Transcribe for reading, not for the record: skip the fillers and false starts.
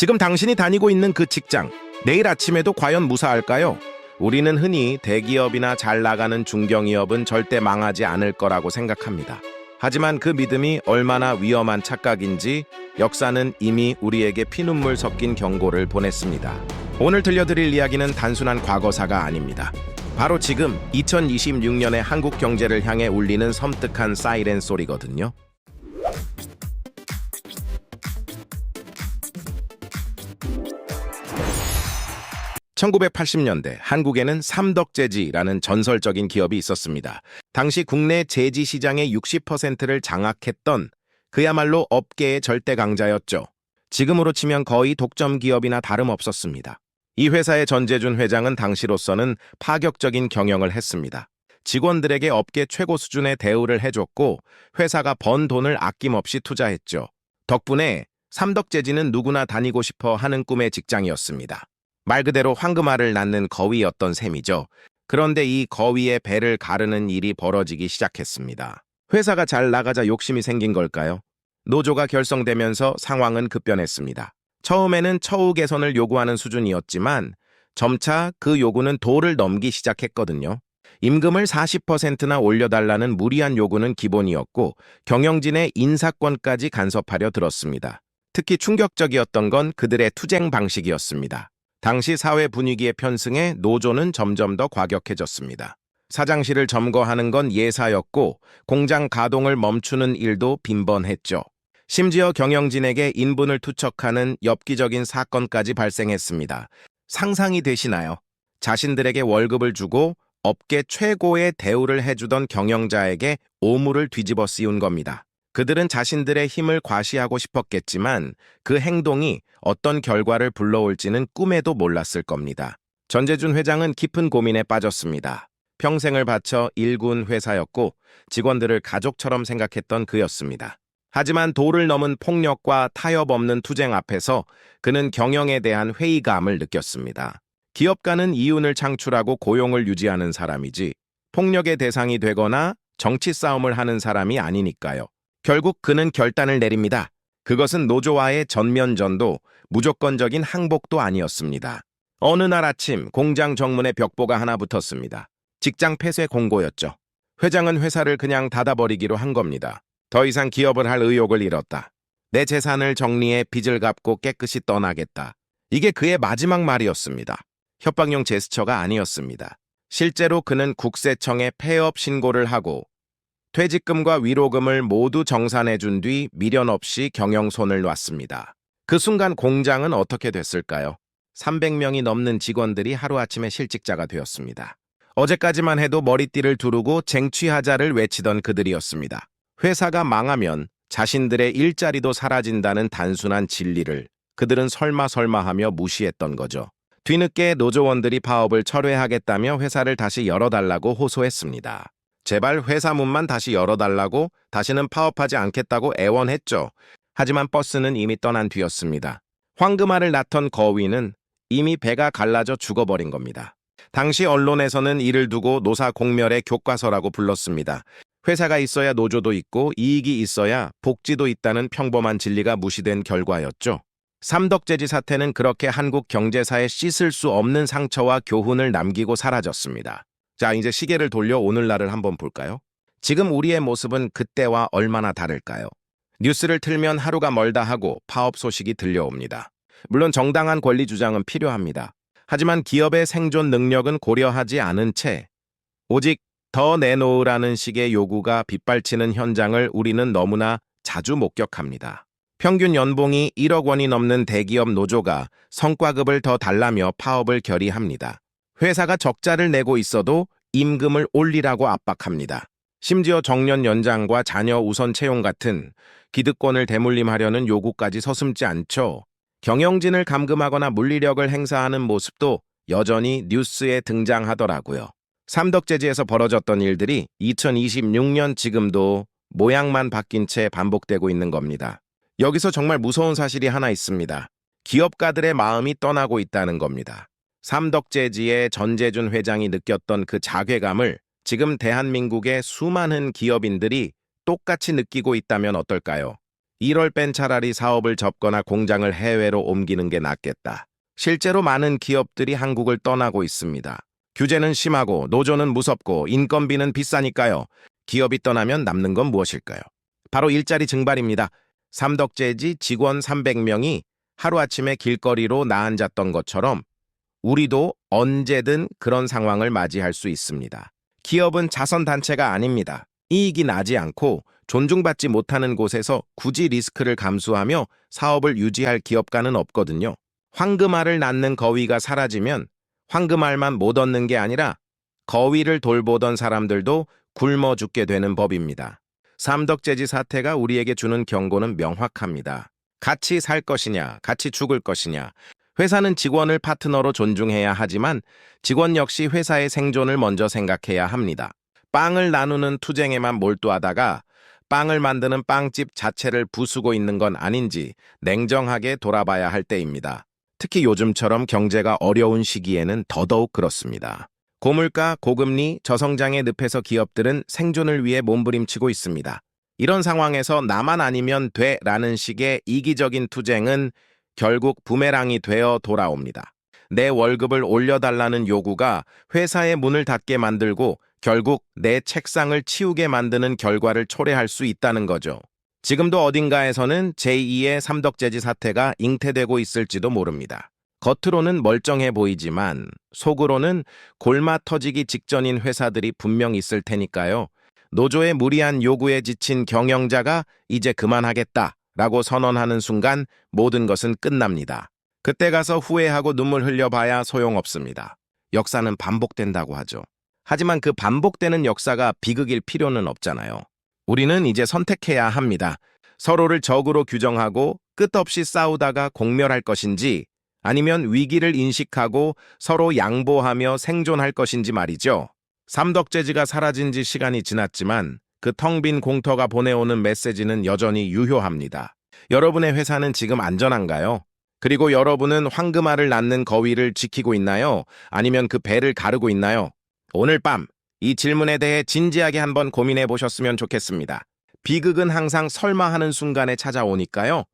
지금 당신이 다니고 있는 그 직장, 내일 아침에도 과연 무사할까요? 우리는 흔히 대기업이나 잘 나가는 중견기업은 절대 망하지 않을 거라고 생각합니다. 하지만 그 믿음이 얼마나 위험한 착각인지 역사는 이미 우리에게 피눈물 섞인 경고를 보냈습니다. 오늘 들려드릴 이야기는 단순한 과거사가 아닙니다. 바로 지금 2026년의 한국 경제를 향해 울리는 섬뜩한 사이렌 소리거든요. 1980년대 한국에는 삼덕재지라는 전설적인 기업이 있었습니다. 당시 국내 제지 시장의 60%를 장악했던 그야말로 업계의 절대 강자였죠. 지금으로 치면 거의 독점 기업이나 다름없었습니다. 이 회사의 전재준 회장은 당시로서는 파격적인 경영을 했습니다. 직원들에게 업계 최고 수준의 대우를 해줬고 회사가 번 돈을 아낌없이 투자했죠. 덕분에 삼덕재지는 누구나 다니고 싶어 하는 꿈의 직장이었습니다. 말 그대로 황금알을 낳는 거위였던 셈이죠. 그런데 이 거위의 배를 가르는 일이 벌어지기 시작했습니다. 회사가 잘 나가자 욕심이 생긴 걸까요? 노조가 결성되면서 상황은 급변했습니다. 처음에는 처우 개선을 요구하는 수준이었지만 점차 그 요구는 도를 넘기 시작했거든요. 임금을 40%나 올려달라는 무리한 요구는 기본이었고 경영진의 인사권까지 간섭하려 들었습니다. 특히 충격적이었던 건 그들의 투쟁 방식이었습니다. 당시 사회 분위기의 편승에 노조는 점점 더 과격해졌습니다. 사장실을 점거하는 건 예사였고 공장 가동을 멈추는 일도 빈번했죠. 심지어 경영진에게 인분을 투척하는 엽기적인 사건까지 발생했습니다. 상상이 되시나요? 자신들에게 월급을 주고 업계 최고의 대우를 해주던 경영자에게 오물을 뒤집어 씌운 겁니다. 그들은 자신들의 힘을 과시하고 싶었겠지만 그 행동이 어떤 결과를 불러올지는 꿈에도 몰랐을 겁니다. 전재준 회장은 깊은 고민에 빠졌습니다. 평생을 바쳐 일군 회사였고 직원들을 가족처럼 생각했던 그였습니다. 하지만 도를 넘은 폭력과 타협 없는 투쟁 앞에서 그는 경영에 대한 회의감을 느꼈습니다. 기업가는 이윤을 창출하고 고용을 유지하는 사람이지 폭력의 대상이 되거나 정치 싸움을 하는 사람이 아니니까요. 결국 그는 결단을 내립니다. 그것은 노조와의 전면전도 무조건적인 항복도 아니었습니다. 어느 날 아침 공장 정문에 벽보가 하나 붙었습니다. 직장 폐쇄 공고였죠. 회장은 회사를 그냥 닫아버리기로 한 겁니다. 더 이상 기업을 할 의욕을 잃었다. 내 재산을 정리해 빚을 갚고 깨끗이 떠나겠다. 이게 그의 마지막 말이었습니다. 협박용 제스처가 아니었습니다. 실제로 그는 국세청에 폐업 신고를 하고 퇴직금과 위로금을 모두 정산해준 뒤 미련 없이 경영손을 놨습니다. 그 순간 공장은 어떻게 됐을까요? 300명이 넘는 직원들이 하루아침에 실직자가 되었습니다. 어제까지만 해도 머리띠를 두르고 쟁취하자를 외치던 그들이었습니다. 회사가 망하면 자신들의 일자리도 사라진다는 단순한 진리를 그들은 설마하며 무시했던 거죠. 뒤늦게 노조원들이 파업을 철회하겠다며 회사를 다시 열어달라고 호소했습니다. 제발 회사 문만 다시 열어달라고 다시는 파업하지 않겠다고 애원했죠. 하지만 버스는 이미 떠난 뒤였습니다. 황금알을 낳던 거위는 이미 배가 갈라져 죽어버린 겁니다. 당시 언론에서는 이를 두고 노사 공멸의 교과서라고 불렀습니다. 회사가 있어야 노조도 있고 이익이 있어야 복지도 있다는 평범한 진리가 무시된 결과였죠. 삼덕재지 사태는 그렇게 한국 경제사에 씻을 수 없는 상처와 교훈을 남기고 사라졌습니다. 자, 이제 시계를 돌려 오늘날을 한번 볼까요? 지금 우리의 모습은 그때와 얼마나 다를까요? 뉴스를 틀면 하루가 멀다 하고 파업 소식이 들려옵니다. 물론 정당한 권리 주장은 필요합니다. 하지만 기업의 생존 능력은 고려하지 않은 채 오직 더 내놓으라는 식의 요구가 빗발치는 현장을 우리는 너무나 자주 목격합니다. 평균 연봉이 1억 원이 넘는 대기업 노조가 성과급을 더 달라며 파업을 결의합니다. 회사가 적자를 내고 있어도 임금을 올리라고 압박합니다. 심지어 정년 연장과 자녀 우선 채용 같은 기득권을 대물림하려는 요구까지 서슴지 않죠. 경영진을 감금하거나 물리력을 행사하는 모습도 여전히 뉴스에 등장하더라고요. 삼덕재지에서 벌어졌던 일들이 2026년 지금도 모양만 바뀐 채 반복되고 있는 겁니다. 여기서 정말 무서운 사실이 하나 있습니다. 기업가들의 마음이 떠나고 있다는 겁니다. 삼덕재지의 전재준 회장이 느꼈던 그 자괴감을 지금 대한민국의 수많은 기업인들이 똑같이 느끼고 있다면 어떨까요? 1월 뺀 차라리 사업을 접거나 공장을 해외로 옮기는 게 낫겠다. 실제로 많은 기업들이 한국을 떠나고 있습니다. 규제는 심하고 노조는 무섭고 인건비는 비싸니까요. 기업이 떠나면 남는 건 무엇일까요? 바로 일자리 증발입니다. 삼덕재지 직원 300명이 하루아침에 길거리로 나앉았던 것처럼 우리도 언제든 그런 상황을 맞이할 수 있습니다. 기업은 자선단체가 아닙니다. 이익이 나지 않고 존중받지 못하는 곳에서 굳이 리스크를 감수하며 사업을 유지할 기업가는 없거든요. 황금알을 낳는 거위가 사라지면 황금알만 못 얻는 게 아니라 거위를 돌보던 사람들도 굶어 죽게 되는 법입니다. 삼덕재지 사태가 우리에게 주는 경고는 명확합니다. 같이 살 것이냐, 같이 죽을 것이냐. 회사는 직원을 파트너로 존중해야 하지만 직원 역시 회사의 생존을 먼저 생각해야 합니다. 빵을 나누는 투쟁에만 몰두하다가 빵을 만드는 빵집 자체를 부수고 있는 건 아닌지 냉정하게 돌아봐야 할 때입니다. 특히 요즘처럼 경제가 어려운 시기에는 더더욱 그렇습니다. 고물가, 고금리, 저성장의 늪에서 기업들은 생존을 위해 몸부림치고 있습니다. 이런 상황에서 나만 아니면 돼라는 식의 이기적인 투쟁은 결국 부메랑이 되어 돌아옵니다. 내 월급을 올려달라는 요구가 회사의 문을 닫게 만들고 결국 내 책상을 치우게 만드는 결과를 초래할 수 있다는 거죠. 지금도 어딘가에서는 제2의 삼덕재지 사태가 잉태되고 있을지도 모릅니다. 겉으로는 멀쩡해 보이지만 속으로는 골마 터지기 직전인 회사들이 분명 있을 테니까요. 노조의 무리한 요구에 지친 경영자가 이제 그만하겠다라고 선언하는 순간 모든 것은 끝납니다. 그때 가서 후회하고 눈물 흘려봐야 소용없습니다. 역사는 반복된다고 하죠. 하지만 그 반복되는 역사가 비극일 필요는 없잖아요. 우리는 이제 선택해야 합니다. 서로를 적으로 규정하고 끝없이 싸우다가 공멸할 것인지 아니면 위기를 인식하고 서로 양보하며 생존할 것인지 말이죠. 삼덕재지가 사라진 지 시간이 지났지만 그 텅 빈 공터가 보내오는 메시지는 여전히 유효합니다. 여러분의 회사는 지금 안전한가요? 그리고 여러분은 황금알을 낳는 거위를 지키고 있나요? 아니면 그 배를 가르고 있나요? 오늘 밤 이 질문에 대해 진지하게 한번 고민해 보셨으면 좋겠습니다. 비극은 항상 설마 하는 순간에 찾아오니까요.